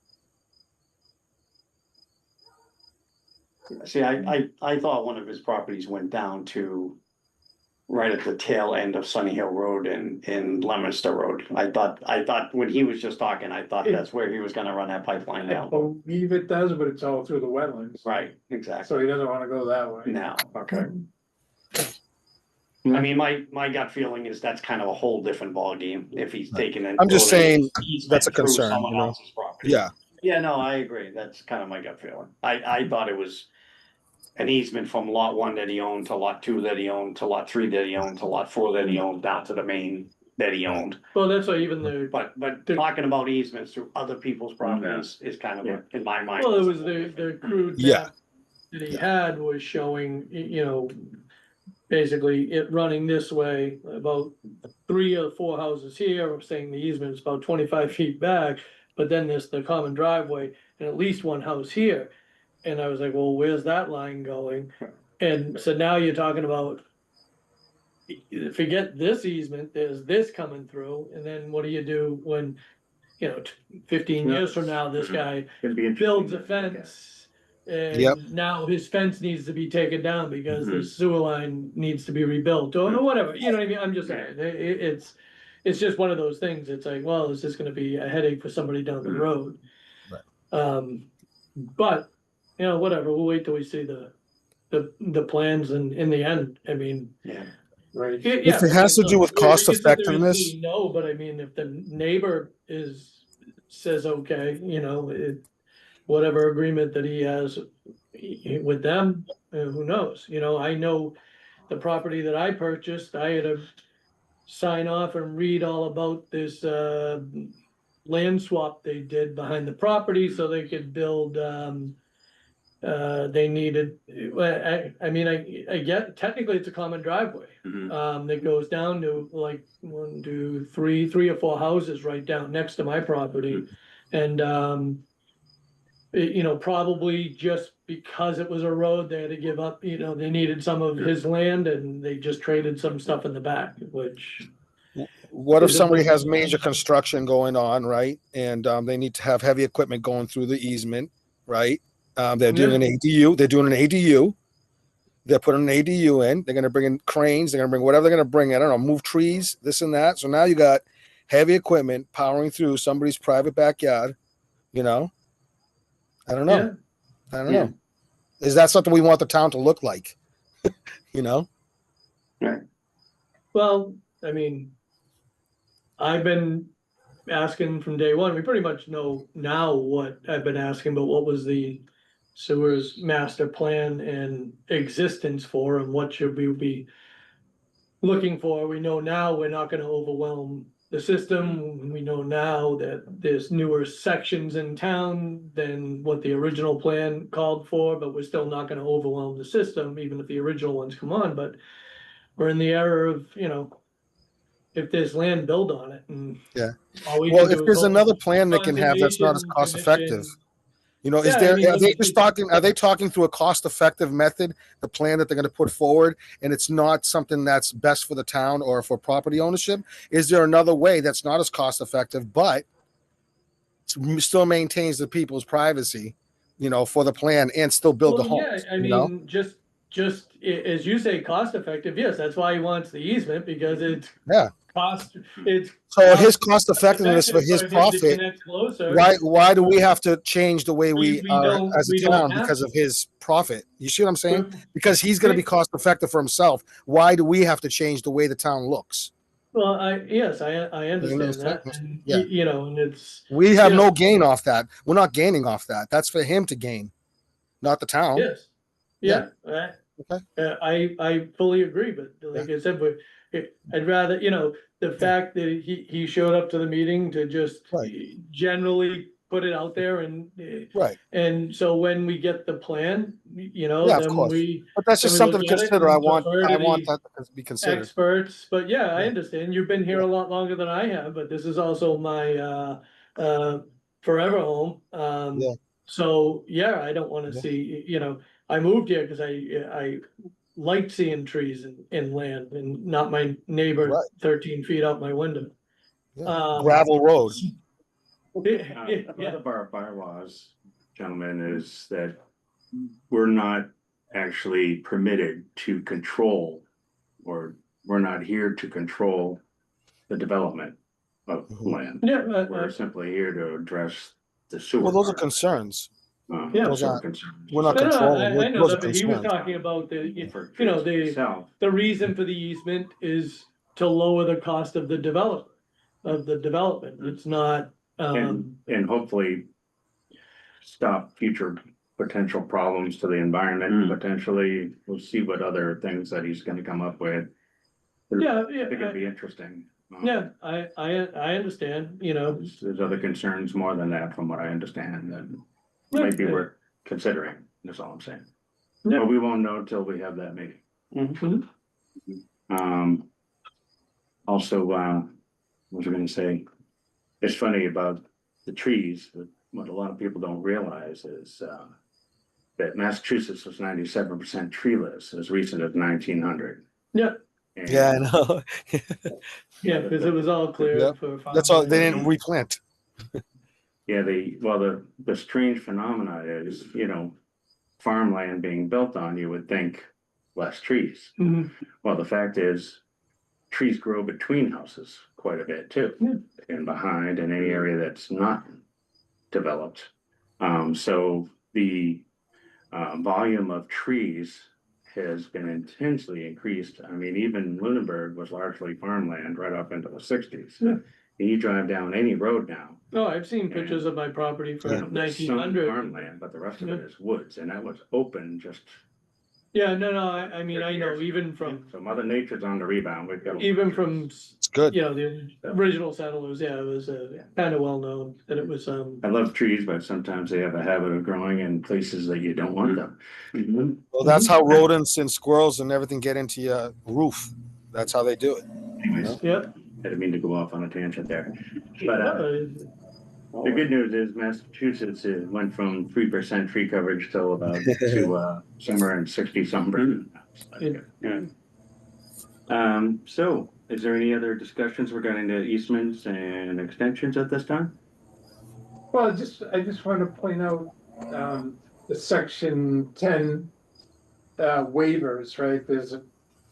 See, I thought one of his properties went down to right at the tail end of Sunny Hill Road and Leominster Road. I thought when he was just talking, I thought that's where he was gonna run that pipeline I down. believe it does, but it's all through the wetlands. Right, exactly. So he doesn't wanna go that way. Now, okay. I mean, my gut feeling is that's kind of a whole different ballgame if he's taking an. I'm just saying easement that's a through concern, someone you know? else's property. Yeah. Yeah, no, I agree. That's kind of my gut feeling. I thought it was an easement from lot 1 that he owned to lot 2 that he owned to lot 3 that he owned to lot 4 that he owned down to the main that he owned. Well, that's why even the, But talking about easements through other people's properties is kind of, in my mind. well, it was the crude Yeah. map that he had was showing, you know, basically it running this way, about 3 or 4 houses here, I'm saying the easement is about 25 feet back, but then there's the common driveway and at least one house here. And I was like, well, where's that line going? And so now you're talking about, forget this easement, there's this coming through, and then what do you do when, you know, 15 years from now, this guy It'd be builds a interesting to look at. fence. Yep. And now his fence needs to be taken down because the sewer line needs to be rebuilt or whatever, you know what I mean? I'm just saying, it's just one of those things. It's like, well, is this gonna be a headache for somebody down the road? But, you know, whatever, we'll wait till we see the plans and in the end, I mean. Yeah. Right. If it has to do with cost effectiveness, No, but I mean, if the neighbor says, okay, you know, whatever agreement that he has with them, who knows, you know, I know the property that I purchased, I had to sign off and read all about this, land swap they did behind the property so they could build, they needed, I mean, I get, technically it's a common driveway. That goes down to like 1, 2, 3 or 4 houses right down next to my property. And, you know, probably just because it was a road, they had to give up, you know, they needed some of his land and they just traded some stuff in the back, which. what if Is it- somebody has major construction going on, right? And they need to have heavy equipment going through the easement, right? They're doing an ADU. They're doing an ADU. They're putting an ADU in. They're going to bring in cranes. They're going to bring whatever they're going to bring. I don't know, move trees, this and that. So now you got heavy equipment powering through somebody's private backyard. You know, I don't know. Yeah. I don't know. Is that something we want the town to look like? You know? Well, I mean, I've been asking from day one, we pretty much know now what I've been asking, but what was the sewers master plan and existence for and what should we be looking for? We know now we're not gonna overwhelm the system. We know now that there's newer sections in town than what the original plan called for, but we're still not gonna overwhelm the system, even if the original ones come on, but we're in the era of, you know, if there's land, build on it and. Yeah. all we Well, can do if is there's hope another plan they can have that's not as Conservation cost effective. Commission- You know, Yeah, I mean, are they look, just talking, are they talking through a cost-effective method, the plan that they're gonna put forward, and it's not something that's best for the town or for property ownership? Is there another way that's not as cost-effective, but still maintains the people's privacy, you know, for the plan and still build the Well, yeah, homes, I you know? mean, just just, as you say, cost effective, yes, that's why he wants the easement, because it's Yeah. cost, it's. So his cost effectiveness for his effective him to profit, connect closer. why do we have to change the way we We are don't- as a we don't town have because to. of his profit? You see what I'm saying? But- Because he's going to be cost effective for himself. Why do we have to change the way the town looks? Well, yes, I understand understand? that, and, Yeah. you know, and it's, We have Yeah. no gain off that. We're not gaining off that. That's for him to gain, not the town. yes. Yeah, Okay. I fully agree, but like I said, but I'd rather, you know, the fact that he showed up to the meeting to just Right. generally put it out there, and Right. and so when we get the plan, you know, Yeah, of then course. we But that's just then we something to look at it consider. I and want defer to that to be considered. experts, but yeah, I Yeah. understand. You've been here a lot longer than I have, but this is also my forever home. Yeah. So yeah, I don't wanna Yeah. see, you know, I moved here because I liked seeing trees and land, and not my neighbor Right. 13 feet out my window. Yeah. Gravel road. Yeah, One of our bylaws, gentlemen, is that we're not actually permitted to control, or we're not here to control the development of Mhm. land. yeah, We're simply here to address the sewer. Well, those are part. concerns. Yeah. Those Sewer aren't- concerns. we're not No, no, controlling. I know Those that, are but he was concerns. talking about the, For you know, trees the, itself. the reason for the easement is to lower the cost of the development. It's not, And hopefully stop future potential problems to the environment, potentially. We'll see what other things that he's gonna come up with. yeah, I think it'd yeah, be interesting. yeah, I understand, you know. There's other concerns more than that, from what I understand, that might be Yeah. worth considering, that's all I'm saying. Yeah. But we won't know till we have that meeting. Mhm. Also, what was I gonna say? It's funny about the trees, but what a lot of people don't realize is, that Massachusetts was 97% treeless as recent as 1900. Yeah, Yeah, I know. yeah, because it was all cleared Yep. for. That's all. They farmland. didn't replant. Yeah, the strange phenomena is, farmland being built on, you would think less trees. Mhm. Well, the fact is, trees grow between houses quite a bit too. Yeah. And behind in any area that's not developed. So the volume of trees has been intensely increased. I mean, even Lunenburg was largely farmland right up into the 60s. Yeah. And you drive down any road now, Oh, I've seen pictures of my property from there's some 1900. farmland, but the rest of it is woods, and that was open just. Yeah, no, I mean, I know, even from, So Mother Nature's on the rebound. We've got. even from, It's good. you know, the original settlers, yeah, it was kind of well known that it was, I love trees, but sometimes they have a habit of growing in places that you don't want them. Well, that's how rodents and squirrels and everything get into your roof. That's how they do it. Anyways, yeah. I didn't mean to go off on a tangent there. But Uh, the good news is Massachusetts went from 3% tree coverage till about to somewhere in 60-something. So is there any other discussions regarding the easements and extensions at this time? Well, I just want to point out, the section 10 waivers, right? There's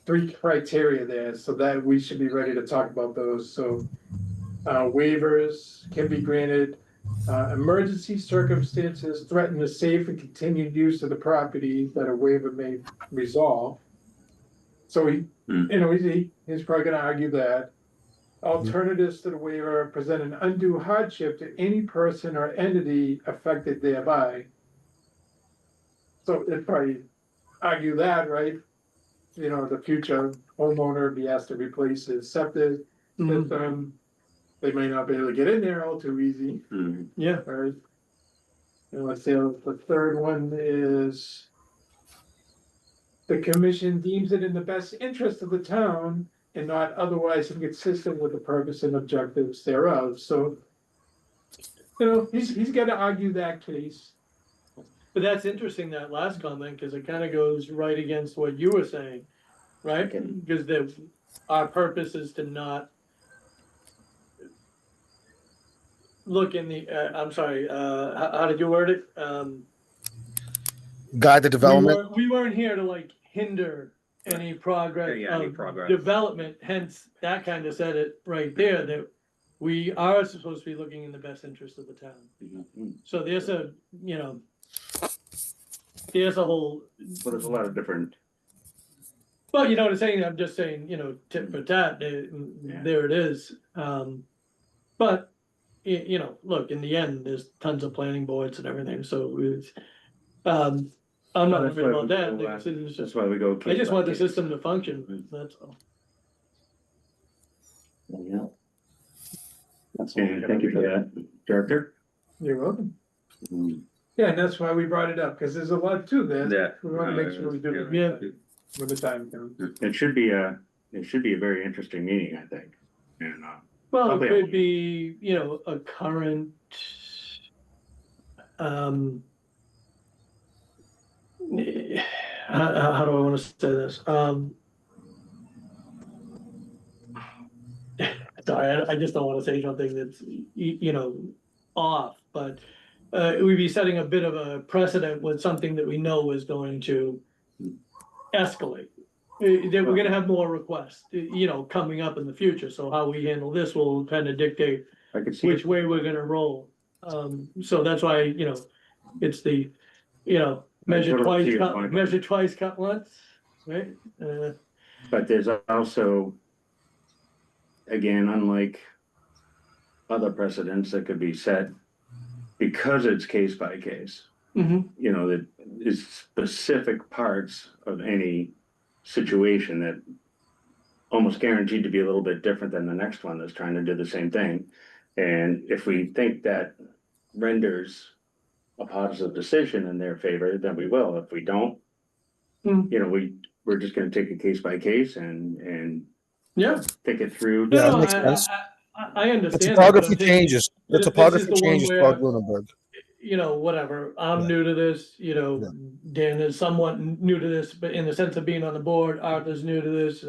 3 criteria there, so that we should be ready to talk about those. So waivers can be granted, emergency circumstances threaten the safe and continued use of the property that a waiver may resolve. So he's probably gonna argue that. Alternatives to the waiver present an undue hardship to any person or entity affected thereby. So it'd probably argue that, right? The future homeowner be asked to replace his septic system. They may not be able to get in there all too easy, yeah, right? And let's say the third one is the commission deems it in the best interest of the town and not otherwise inconsistent with the purpose and objectives thereof. So, he's got to argue that case. but that's interesting, that last comment, because it kind of goes right against what you were saying, right? Because our purpose is to not look in the, I'm sorry, how did you word it? Guide the development. We weren't here to like hinder any progress Yeah, any of progress. development, hence that kind of said it right there, that we are supposed to be looking in the best interest of the town. Mhm. So there's a, you know, there's a whole, Well, there's a lot of different, well, you know what I'm saying, I'm just saying, you know, tit for tat, there it is. But, you know, look, in the end, there's tons of planning boards and everything, so it's, I'm not That's worried why about we that. go, It's just- that's why we go. I just want the case by system to case. function, that's all. Yeah. And thank you for that, Director. You're welcome. Mm. Yeah, and that's why we brought it up, because there's a lot to this. Yeah. We wanna make sure we do it Yeah. when the time comes. It should be a very interesting meeting, I think, and, Well, it Probably could on- be, you know, a current. Um. How do I wanna say this? Sorry, I just don't wanna say something that's, you know, off, but. We'd be setting a bit of a precedent with something that we know is going to escalate. That we're gonna have more requests, you know, coming up in the future, so how we handle this will kind of dictate I could see. which way we're gonna roll. So that's why, you know, it's the, you know, measure totally twice, see your point. measure twice, cut once, right? But there's also, again, unlike other precedents that could be set, because it's case by case, Mhm. you know, that is specific parts of any situation that almost guaranteed to be a little bit different than the next one that's trying to do the same thing. And if we think that renders a positive decision in their favor, then we will. If we don't, Hmm. you know, we're just gonna take it case by case and Yeah, think it through. Yeah, no, that makes sense. I The understand. that, but I'm topography just- changes. The this is topography the one changes where- toward Lunenburg. You know, whatever, I'm Yeah. new to this, you know, Yeah. Dan is somewhat new to this, but in the sense of being on the board, Arthur's new to this,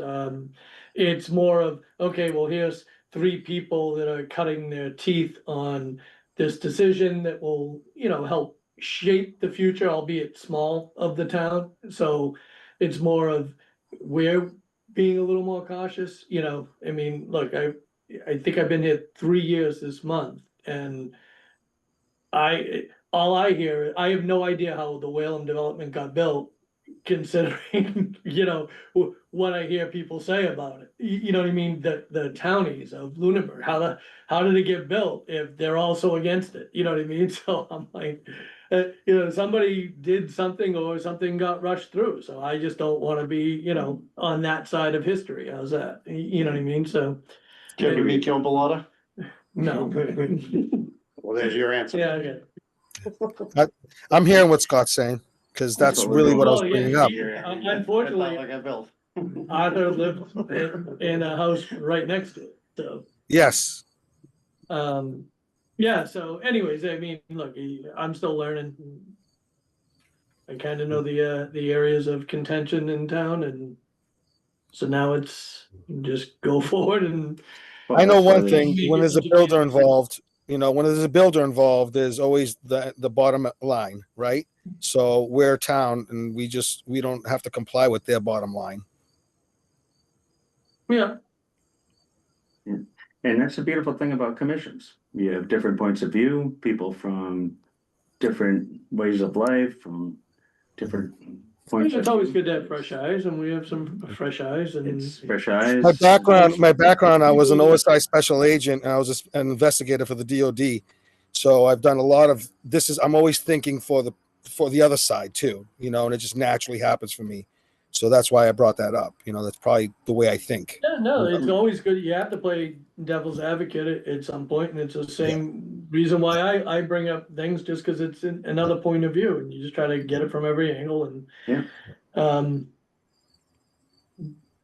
it's more of, okay, well, here's three people that are cutting their teeth on this decision that will, you know, help shape the future, albeit small, of the town, so it's more of, we're being a little more cautious, you know, I mean, look, I think I've been here 3 years this month, and all I hear, I have no idea how the Whalum development got built, considering, you know, what I hear people say about it. You know what I mean? The townies of Lunenburg, how did it get built if they're all so against it? You know what I mean? So I'm like, you know, somebody did something or something got rushed through, so I just don't wanna be, you know, on that side of history. How's that? You know what I mean? So, Did you ever meet Joe Bellotta? no. Well, there's your answer. Yeah, okay. I'm hearing what Scott's saying, because that's really what I was Well, yeah, bringing up. Unfortunately, Like I built. Arthur lived in a house right next to it, so, Yes, yeah, so anyways, I mean, look, I'm still learning. I kind of know the areas of contention in town, and so now it's just go forward and, I know one Well, thing, when there's a builder involved, you know, when there's a builder involved, there's always the bottom line, right? So we're a town and we don't have to comply with their bottom line. yeah, And that's the beautiful thing about commissions. You have different points of view, people from different ways of life, from different points. it's of always view. good to have fresh eyes, and we have some fresh eyes, and. It's fresh eyes. My background, I was an OSI special agent and I was an investigator for the DOD. So I've done a lot of I'm always thinking for the other side too, you know, and it just naturally happens for me. So that's why I brought that up. You know, that's probably the way I think. Yeah, no, it's always good. You have to play devil's advocate at some point, and it's the same reason why I bring up things, just because it's another point of view, and you just try to get it from every angle. And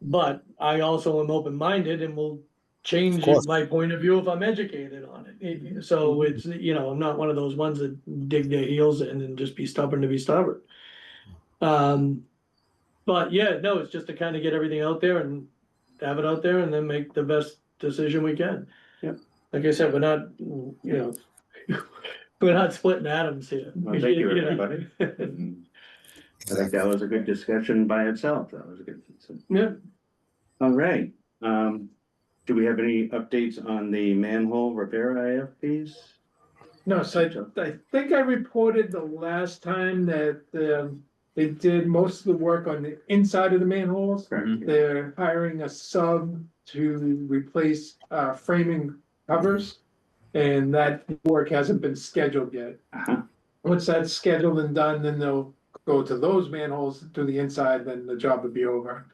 but I also am open-minded and will change course. my point of view if I'm educated on it. So it's, you know, I'm not one of those ones that dig their heels in and just be stubborn to be stubborn. But yeah, no, it's just to kind of get everything out there and have it out there and then make the best decision we can. Yeah. Like I said, we're not, you know, we're not splitting atoms here. Well, thank you, know. everybody. I think that was a good discussion by itself. That was a good. Yeah, All right, do we have any updates on the manhole repair IFPs? No, so I think I reported the last time that, they did most of the work on the inside of the manholes. Correct. They're hiring a sub to replace, framing covers. And that work hasn't been scheduled yet. Uh-huh. Once that's scheduled and done, then they'll go to those manholes to the inside, then the job would be over.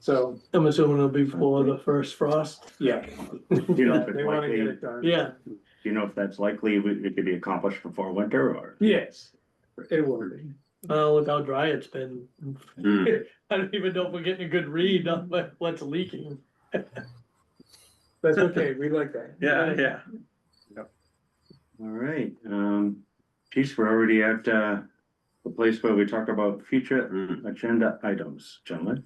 So, I'm assuming it'll be before the first frost. yeah. Do you know if it's They wanna get likely, it done. Yeah, do you know if that's likely, it could be accomplished before winter or? Yes, it will be. with how dry it's been. Mm. I don't even know if we're getting a good read on what's leaking. That's okay, we like that. Yeah. All right, geez, we're already at, the place where we talk about future agenda items, gentlemen.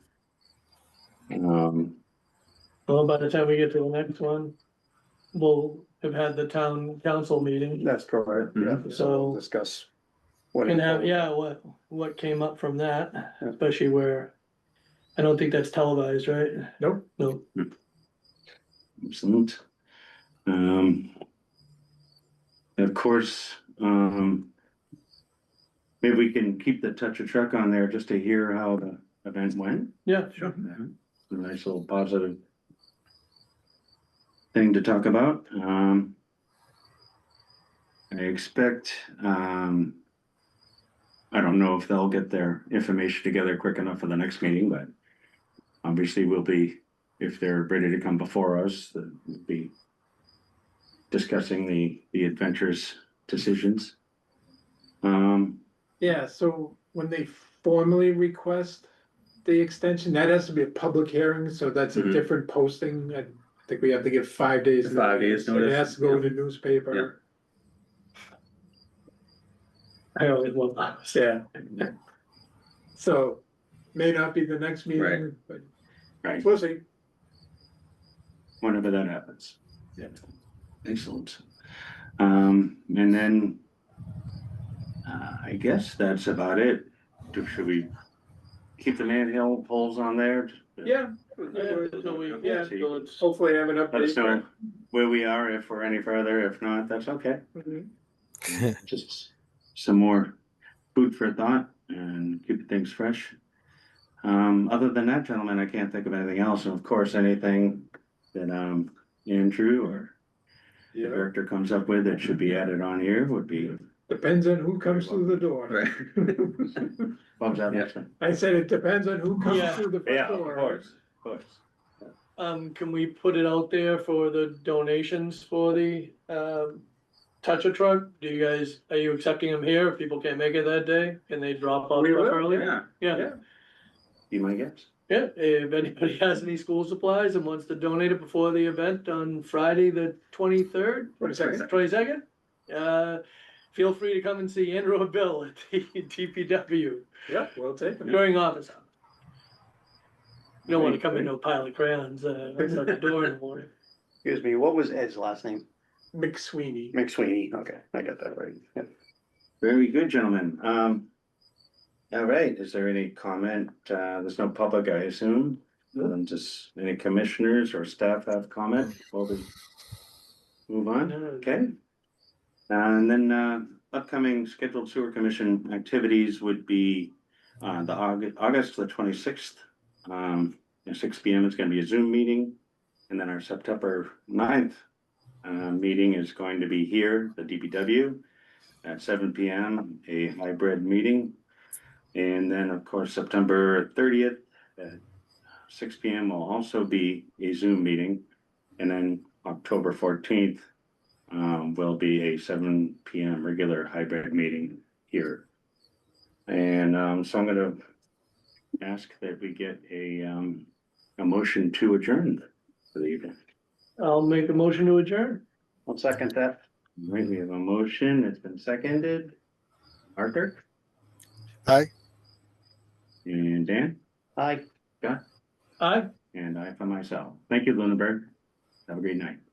Well, by the time we get to the next one, we'll have had the town council meeting. That's correct, yeah, Mhm. so we'll So- discuss. What And have, yeah, what came up from that, especially where, I don't think that's televised, right? Nope. No, Excellent. Of course, maybe we can keep the touch of truck on there just to hear how the event went. yeah, sure. A nice little positive thing to talk about. I expect, I don't know if they'll get their information together quick enough for the next meeting, but obviously we'll be, if they're ready to come before us, we'll be discussing the adventures decisions. Yeah, so when they formally request the extension, that has to be a public hearing, so that's a Mhm. different posting. I think we have to give 5 days. 5 days It notice, has to go in yeah. the newspaper. I always love that. Yeah. So, may not be the next meeting, Right. but Right, we'll see. whenever that happens. Yeah, excellent. And then, I guess that's about it. Should we keep the manhill poles on there? Yeah. Yeah, so it's, Hopefully have an Let us update. know where we are, if we're any further, if not, that's okay. Mhm. Just some more food for thought and keep things fresh. Other than that, gentlemen, I can't think of anything else, and of course, anything that, Andrew or the Yeah, director comes up with that should be added on here would be. depends on who comes through the door. Right. Bob's out Yeah. next one. I said it depends on who comes Yeah. through the Yeah, front of door. course, of course. can we put it out there for the donations for the, toucher truck? Do you guys, are you accepting them here? If people can't make it that day, can they drop off We will, early? Yeah. Yeah, Be my guest. yeah, if anybody has any school supplies and wants to donate it before the event on Friday, the 23rd, 22nd, feel free to come and see Andrew or Bill at the DPW Yeah, we'll take them. during office hours. You don't wanna come into a pile of crayons, outside the door in the morning. Excuse me, what was Ed's last name? McSweeney. McSweeney, okay, I got that right. Yeah. Very good, gentlemen. All right, is there any comment? There's no public, I assume. Just any commissioners or staff have comment before we move on? Okay. And then, upcoming scheduled sewer commission activities would be, the August the 26th. At 6 p.m. is gonna be a Zoom meeting. And then our September 9th, meeting is going to be here, the DPW, at 7 p.m., a hybrid meeting. And then, of course, September 30th at 6 p.m. will also be a Zoom meeting. And then October 14th will be a 7 p.m. regular hybrid meeting here. And so I'm going to ask that we get a motion to adjourn for the evening. I'll make a motion to adjourn. I'll second that. All right, we have a motion. It's been seconded. Arthur? Aye. And Dan? Aye. Aye. And I for myself. Thank you, Lunenburg. Have a great night.